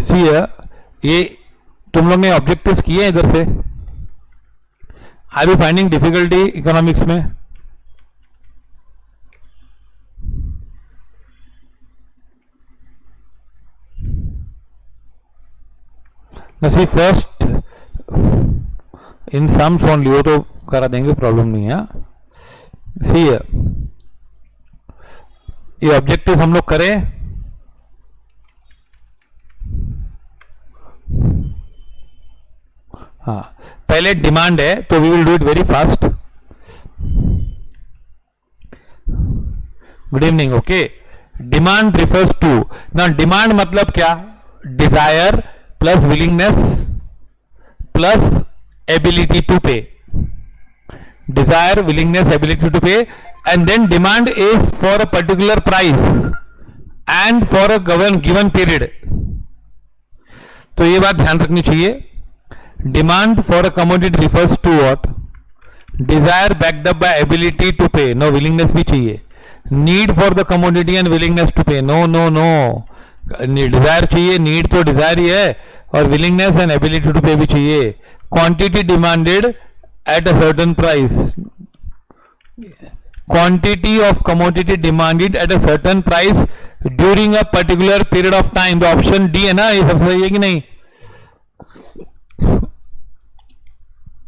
सी ये तुम लोग ने ऑब्जेक्टिव्स किए हैं इधर से? Are you finding difficulty economics में? See first in sums only, वो तो करा देंगे, प्रॉब्लम नहीं है. सी ये ऑब्जेक्टिव हम लोग करें. हाँ, पहले डिमांड है तो we will do it very fast. Good evening. Okay, demand refers to, ना डिमांड मतलब क्या? Desire plus willingness plus ability to pay. Desire, willingness, ability to pay, and then demand is for a particular price and for a given period. तो ये बात ध्यान रखनी चाहिए. Demand for a commodity refers to what? Desire backed up by ability to pay. No, willingness भी चाहिए. Need for the commodity and willingness to pay. No no no, desire चाहिए, need तो डिजायर ही है, और willingness and ability to pay भी चाहिए. Quantity demanded at a certain price. Quantity of commodity demanded at a certain price during a particular period of time. तो option D है ना, ये सबसे सही है कि नहीं?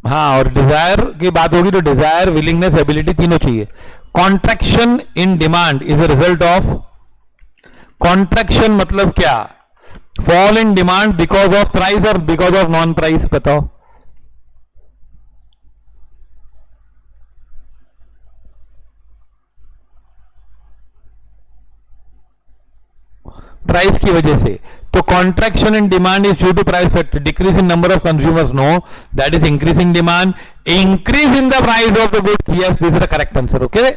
हाँ, और डिजायर की बात होगी तो डिजायर, विलिंगनेस, एबिलिटी तीनों चाहिए. Contraction in demand is a result of. Contraction मतलब क्या? Fall in demand because of price और बिकॉज ऑफ नॉन प्राइस. बताओ. प्राइस की वजह से. तो contraction in demand is due to price factor. Decrease in number of consumers, no, that is increase in demand. Increase in the price of the goods, yes, this is the correct answer. Okay,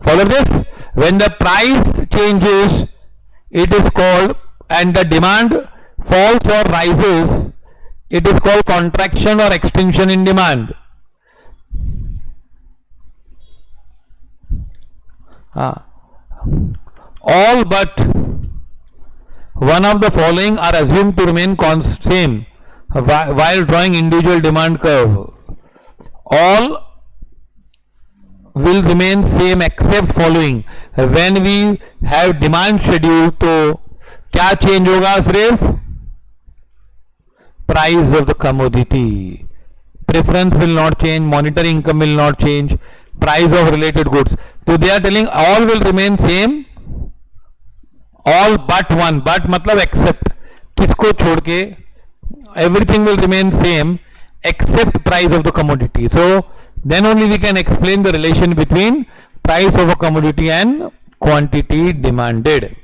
follow this. When the price changes it is called, and the demand falls or rises, it is called contraction or extension in demand. All but one of the following are assumed to remain same while drawing individual demand curve. All will remain same except following. When we have demand schedule, तो क्या change होगा? सिर्फ price of the commodity. Preference will not change, monetary income will not change, price of related goods. तो they are telling all will remain same, all but one. But मतलब except, किसको छोड़ के? Everything will remain same except price of the commodity. So then only we can explain the relation between price of a commodity and quantity demanded.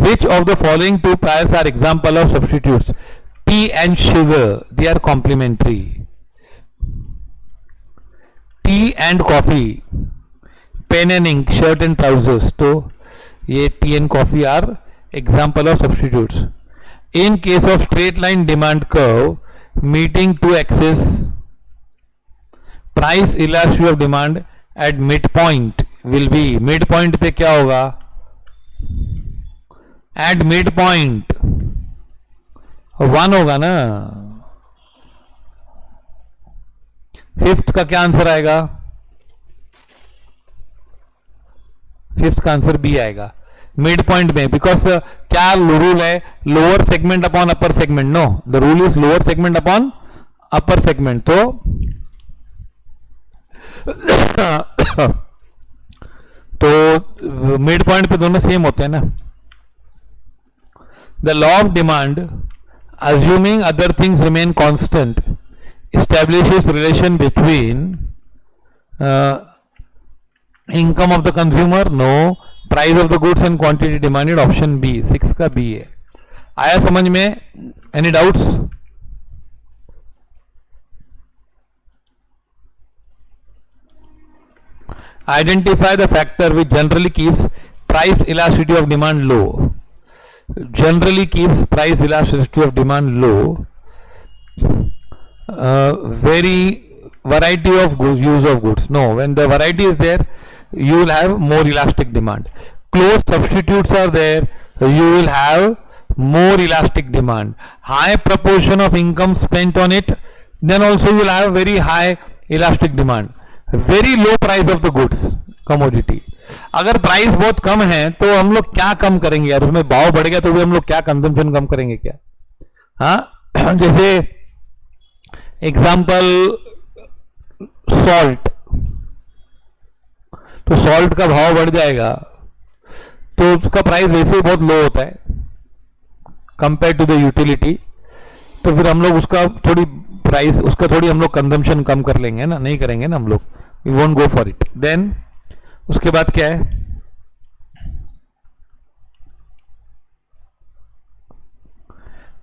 Which of the following two pairs are example of substitutes? Tea and sugar, they are complementary. Tea and coffee, pen and ink, shirt and trousers. तो ये tea and coffee are example of substitutes. In case of straight line demand curve meeting two axes, price elasticity of demand at midpoint will be. midpoint पे क्या होगा? at midpoint 1 होगा ना. Fifth का क्या answer आएगा? फिफ्थ का answer B आएगा. मिड पॉइंट में, बिकॉज क्या रूल है? Lower segment upon upper segment. No, the rule is lower segment upon upper segment. तो मिड पॉइंट पे दोनों सेम होते हैं ना. The law of demand, assuming other things remain constant, establishes relation between income of the consumer, no, price of the goods and quantity demanded. Option B, 6 का B है. आया समझ में? Any doubts? Identify the factor which generally keeps price elasticity of demand low. Generally keeps price elasticity of demand low. Very variety of use of goods. No, when the variety is there, you will have more elastic demand. close substitutes are there, you will have more elastic demand. High proportion of income spent on it, then also you will have very high elastic demand. Very low price of the goods, commodity. अगर price बहुत कम है तो हम लोग क्या कम करेंगे यार, उसमें भाव बढ़ गया तो भी हम लोग क्या कंजम्पशन कम करेंगे क्या? हाँ, जैसे एग्जाम्पल सॉल्ट, तो सॉल्ट का भाव बढ़ जाएगा तो उसका प्राइस वैसे ही बहुत लो होता है कंपेयर टू द यूटिलिटी, तो फिर हम लोग उसका थोड़ी प्राइस, उसका थोड़ी हम लोग कंजम्पशन कम कर लेंगे ना, नहीं करेंगे ना हम लोग, we won't go for it. Then उसके बाद क्या है,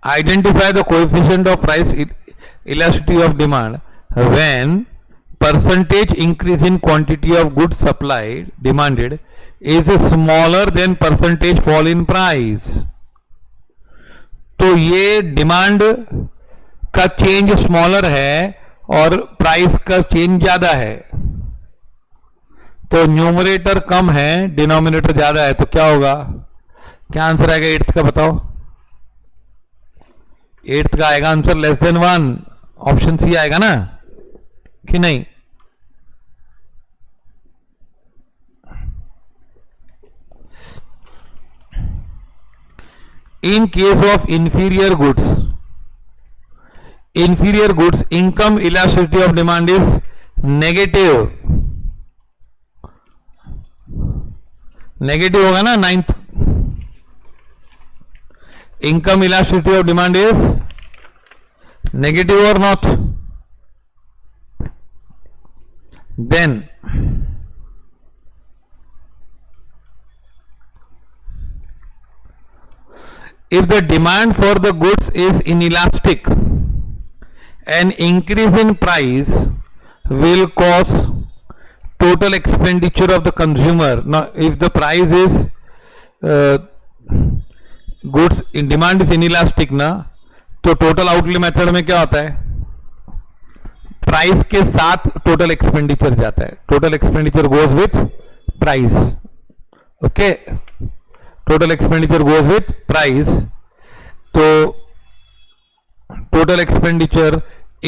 identify the coefficient of price elasticity of demand when percentage increase in quantity of goods supplied demanded is smaller than percentage fall in price. तो ये डिमांड का change smaller है और price का चेंज ज्यादा है, तो न्यूमरेटर कम है, डिनोमिनेटर ज्यादा है, तो क्या होगा? क्या आंसर आएगा एट्थ का बताओ? एट्थ का आएगा answer less than 1, option C आएगा ना कि नहीं? In case of inferior goods, income elasticity of demand is negative. Negative होगा ना 9th. Income elasticity of demand is negative or not? Then if the demand for the goods is inelastic, an increase in price will cause total expenditure of the consumer. Now if the price is goods in demand is inelastic ना, तो total outlay method में क्या होता है? Price के साथ total expenditure जाता है, total expenditure goes with price. Okay, total expenditure goes with price, तो total expenditure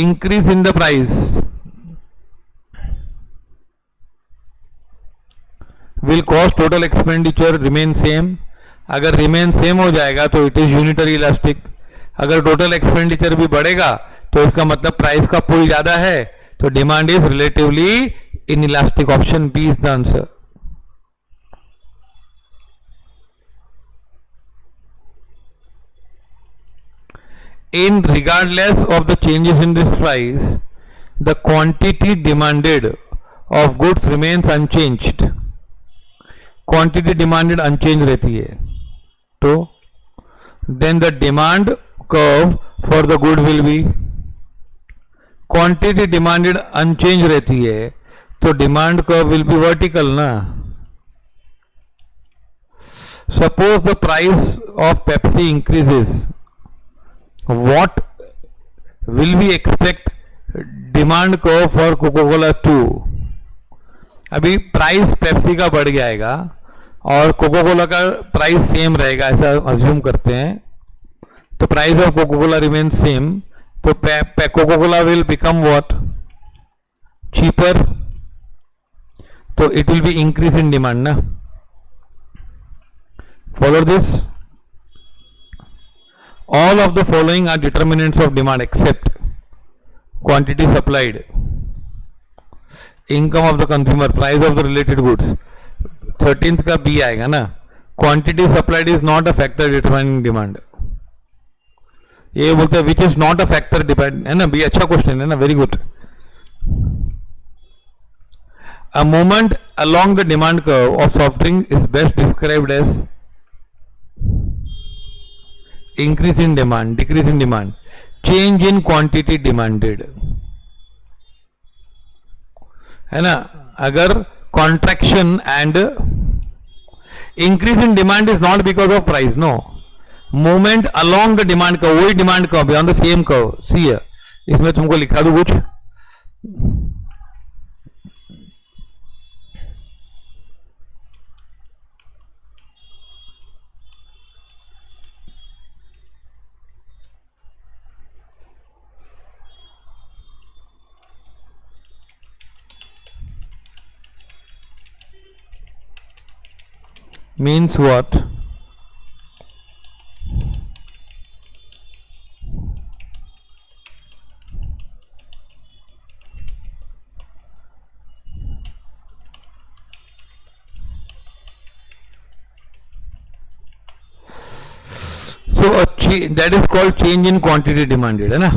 increase in the price will cause total expenditure remain same. अगर रिमेन सेम हो जाएगा तो इट इज यूनिटरी इलास्टिक. अगर total expenditure भी बढ़ेगा तो इसका मतलब प्राइस का पुल ज्यादा है, तो demand is relatively inelastic. Option B is the answer. In regardless of the changes in this price, the quantity demanded of goods remains unchanged. Quantity demanded unchanged रहती है, तो then the demand curve for the good will be, quantity demanded unchanged रहती है तो demand curve will be vertical ना. Suppose the price of Pepsi increases, what will we expect demand curve for Coca-Cola 2? अभी price Pepsi का बढ़ जाएगा और Coca Cola का प्राइस सेम रहेगा, ऐसा अज्यूम करते हैं, तो price of Coca Cola remain same, तो Coca Cola will become what? Cheaper, तो it will be increase in demand ना. Follow this. All of the following are determinants of demand except quantity supplied, income of the consumer, price of the related goods. 13th का B आएगा ना. Quantity supplied is not a factor determining demand. ये बोलते हैं which is not a factor depend, है ना. B अच्छा question है ना, very good. A movement along the demand curve of soft drink is best described as increase in demand, decrease in demand, change in quantity demanded, है ना. अगर contraction and increase in demand is not because of price, no, movement along the demand curve, वही demand curve on the same curve. See here, इसमें तुमको लिखा दूं कुछ, means what? So that is called change in quantity demanded, है ना.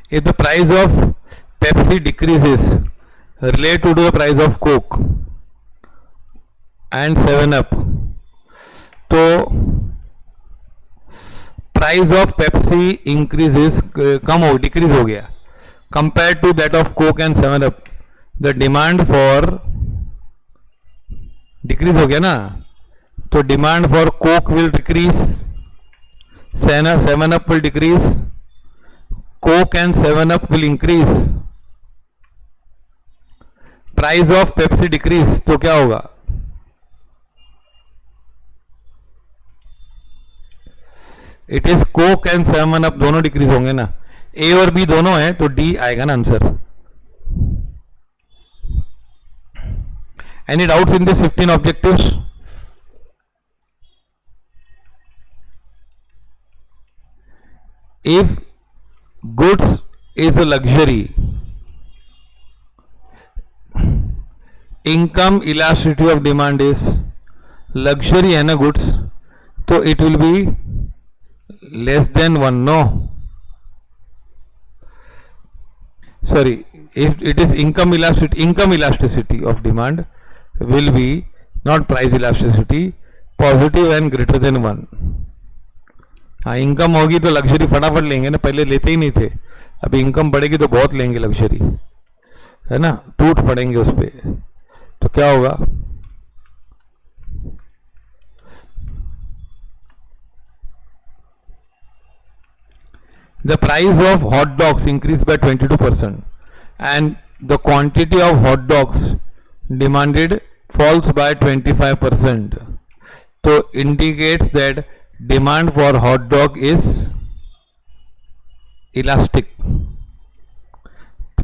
If the price of Pepsi decreases related to the price of Coke and 7 Up, तो price of Pepsi increases कम हो डिक्रीज हो गया compare to that of Coke and 7 Up, the demand for decrease हो गया ना, तो demand for Coke will decrease, 7 Up will decrease, Coke and 7 Up will increase, price of Pepsi decrease, तो क्या होगा? It is Coke and 7 Up दोनों decrease होंगे ना, ए और बी दोनों है, तो डी आएगा ना answer. Any doubts in this 15 objectives? If goods is a luxury, income elasticity of demand is luxury है ना goods, तो it will be less than 1, no, sorry, if it is income elasticity of demand will be not price elasticity, positive and greater than 1. हाँ, income होगी तो luxury फटाफट लेंगे ना, पहले लेते ही नहीं थे, अभी इनकम बढ़ेगी तो बहुत लेंगे लग्जरी, है ना, टूट पड़ेंगे उस पे, तो क्या होगा? The price of hot dogs increase by 22% and the quantity of hot dogs demanded falls by 25%, तो indicates that demand for hot dog is elastic.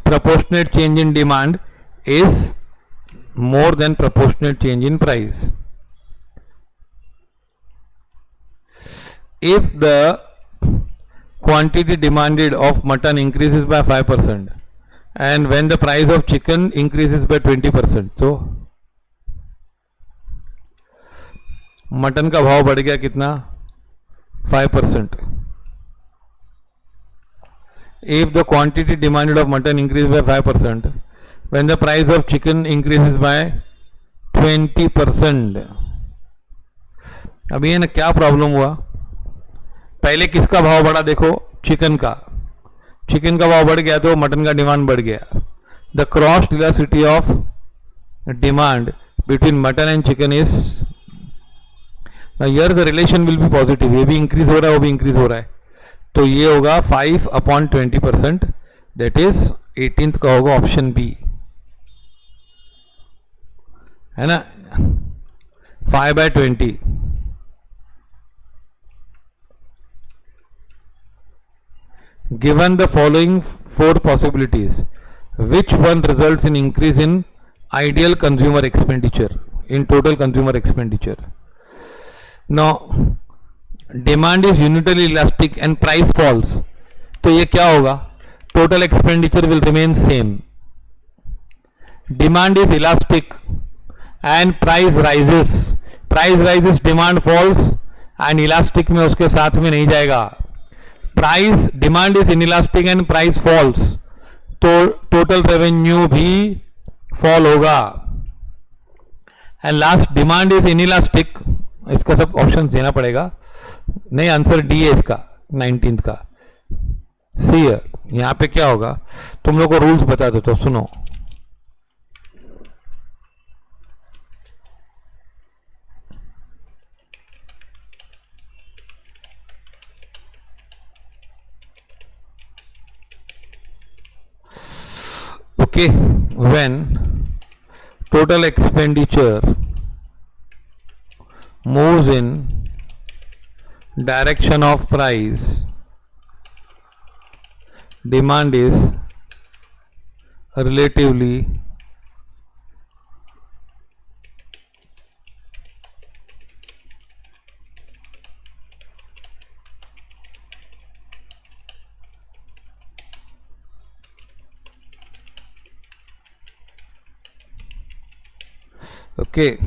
Proportionate change in demand is more than proportionate change in price. If the quantity demanded of mutton increases by 5% and when the price of chicken increases by 20%, so mutton का भाव बढ़ गया कितना? 5%. If the quantity demanded of mutton increases by 5% when the price of chicken increases by 20%, अभी है ना क्या problem हुआ? पहले किसका भाव बढ़ा? देखो चिकन का भाव बढ़ गया तो मटन का डिमांड बढ़ गया. The cross elasticity of demand between mutton and chicken is, now here the relation will be positive, ये भी इंक्रीज हो रहा है वो भी इंक्रीज हो रहा है, तो ये होगा 5/20%, दैट इज 18th का होगा ऑप्शन बी, है ना, 5/20. Given the following 4 possibilities, which one results in increase in ideal consumer expenditure, in total consumer expenditure? Now demand is unitarily elastic and price falls, तो ये क्या होगा? Total expenditure will remain same. Demand is elastic and price rises, demand falls, and elastic में उसके साथ में नहीं जाएगा. Price demand is inelastic and price falls, तो total revenue भी फॉल होगा. And last demand is inelastic. इसका सब ऑप्शन देना पड़ेगा. नहीं, आंसर डी है इसका 19 का. सी है. यहां पे क्या होगा, तुम लोग को रूल्स बता दो तो सुनो. Okay, when total expenditure moves in direction of price, demand is relatively okay.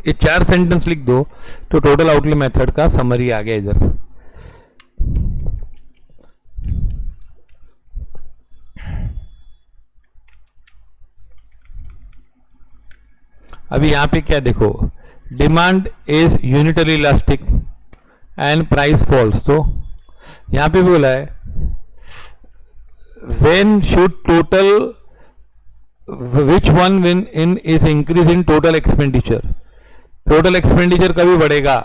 ये 4 सेंटेंस लिख दो तो टोटल आउटले मेथड का समरी आ गया इधर. अभी यहां पे क्या देखो, demand is unitary elastic and price falls. तो यहां पे बोला है when should total, which one win in is increase in total expenditure. Total expenditure कभी बढ़ेगा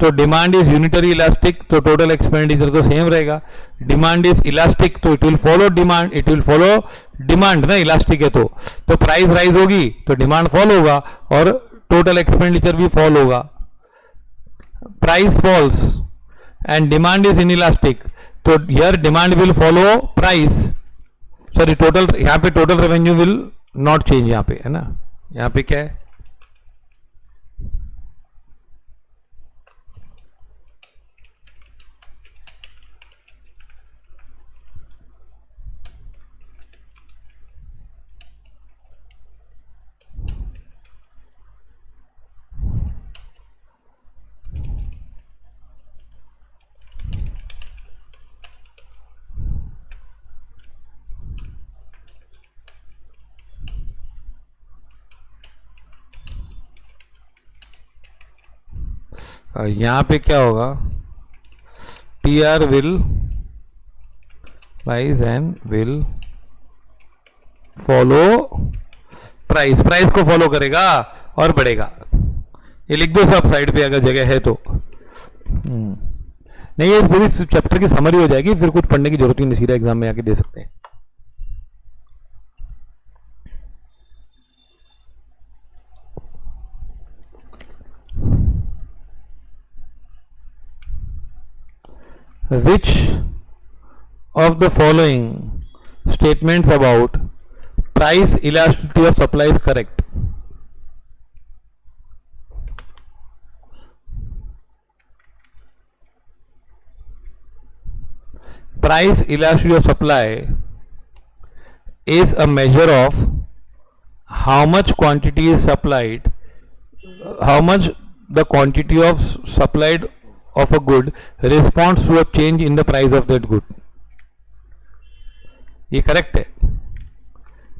तो डिमांड इज यूनिटरी इलास्टिक, तो टोटल एक्सपेंडिचर तो सेम रहेगा. डिमांड इज इलास्टिक तो it will follow demand, it will follow demand ना, elastic है तो प्राइस राइज होगी तो डिमांड फॉल होगा और टोटल एक्सपेंडिचर भी फॉल होगा. Price falls and demand is inelastic तो here demand will follow price, sorry total, यहां पे total revenue will not change. यहां पे है ना, यहां पे क्या है, यहां पे क्या होगा, T R will rise and will follow price, price को फॉलो करेगा और बढ़ेगा. ये लिख दो सब साइड पे अगर जगह है तो. नहीं, ये पूरी चैप्टर की समरी हो जाएगी, फिर कुछ पढ़ने की जरूरत ही नहीं, सीधा एग्जाम में आके दे सकते हैं. Which of the following statements about price elasticity of supply is correct? Price elasticity of supply is a measure of how much quantity is supplied, how much the quantity of supplied of a good responds to a change in the price of that good. ये correct है.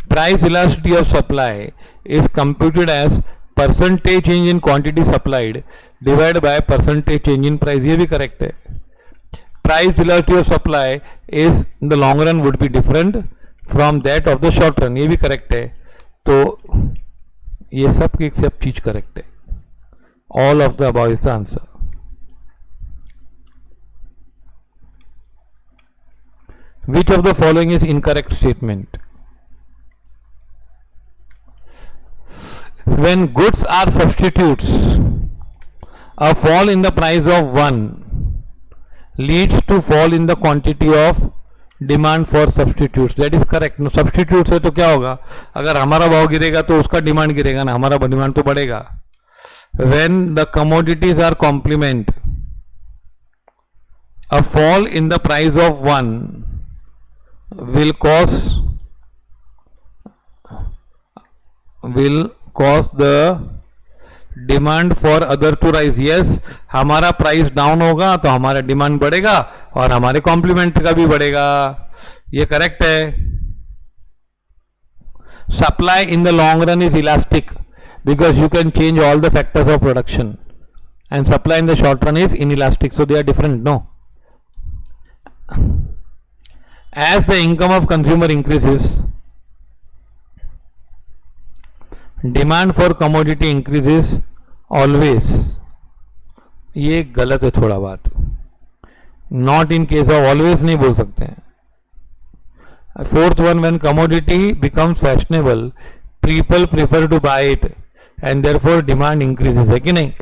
Price elasticity of supply is computed as percentage change in quantity supplied divide by percentage change in price. ये भी correct है. Price elasticity of supply is in the long run would be different from that of the short run. ये भी correct है. तो ये सब की सब चीज करेक्ट है. All of the above is the answer. Which of the following is incorrect statement? When goods are substitutes, a fall in the price of one leads to fall in the quantity of demand for substitutes. That is correct. No, substitutes है तो क्या होगा, अगर हमारा भाव गिरेगा तो उसका डिमांड गिरेगा ना, हमारा डिमांड तो बढ़ेगा. When the commodities are complement, a fall in the price of one will cause the demand for other to rise. Yes, हमारा प्राइस डाउन होगा तो हमारा डिमांड बढ़ेगा और हमारे कॉम्प्लीमेंट का भी बढ़ेगा. ये करेक्ट है. Supply in the long run is elastic because you can change all the factors of production and supply in the short run is inelastic. So they are different. No, as the income of consumer increases, demand for commodity increases always. ये गलत है थोड़ा बात. Not in case of always नहीं बोल सकते हैं. Fourth one, when commodity becomes fashionable people prefer to buy it and therefore demand increases. है कि नहीं?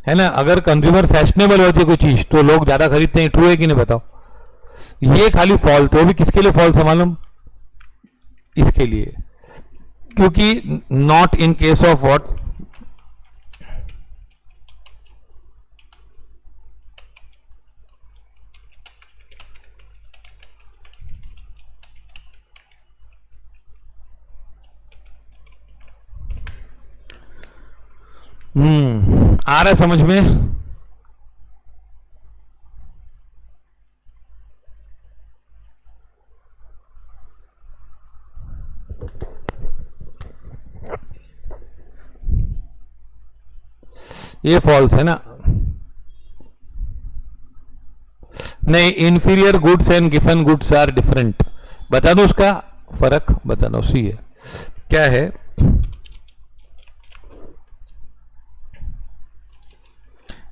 है ना. अगर कंज्यूमर फैशनेबल होती है कोई चीज तो लोग ज्यादा खरीदते हैं. ट्रू है कि नहीं बताओ? ये खाली फॉल्ट है. भी किसके लिए फॉल्ट है मालूम? इसके लिए, क्योंकि not in case of what, आ रहा है समझ में? ये फॉल्स है ना. नहीं, इंफीरियर गुड्स एंड गिवन गुड्स आर डिफरेंट. बता दो उसका फर्क, बता दो. सी है क्या है?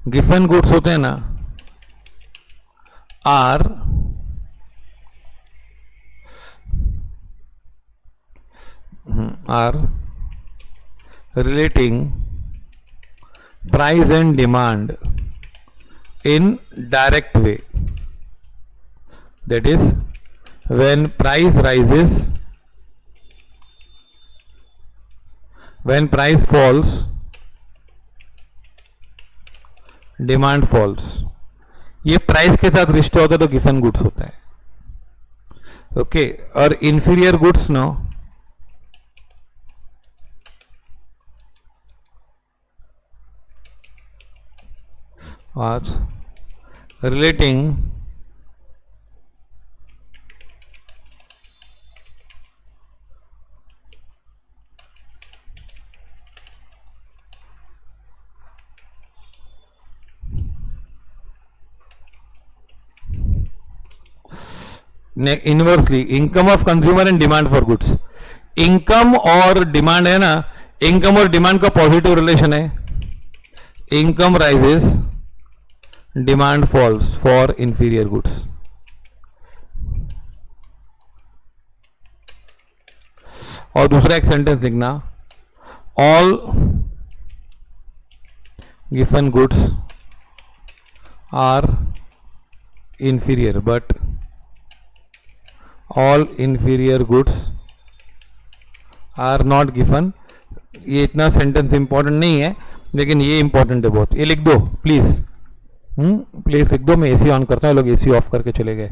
गिवन गुड्स होते हैं ना, are relating price and demand in direct way. That is, when price rises, when price falls, demand falls. ये प्राइस के साथ रिश्ता होता है तो गिवन गुड्स होता है. ओके. और inferior goods no, are relating inversely income of consumer and demand for goods. Income और डिमांड है ना, इनकम और डिमांड का पॉजिटिव रिलेशन है. Income rises, demand falls for inferior goods. और दूसरा एक सेंटेंस लिखना, all given goods are inferior but all inferior goods are not given. ये इतना सेंटेंस इंपॉर्टेंट नहीं है लेकिन ये इंपॉर्टेंट है बहुत. ये लिख दो प्लीज. प्लीज लिख दो. मैं एसी ऑन करता हूँ. लोग एसी ऑफ करके चले गए.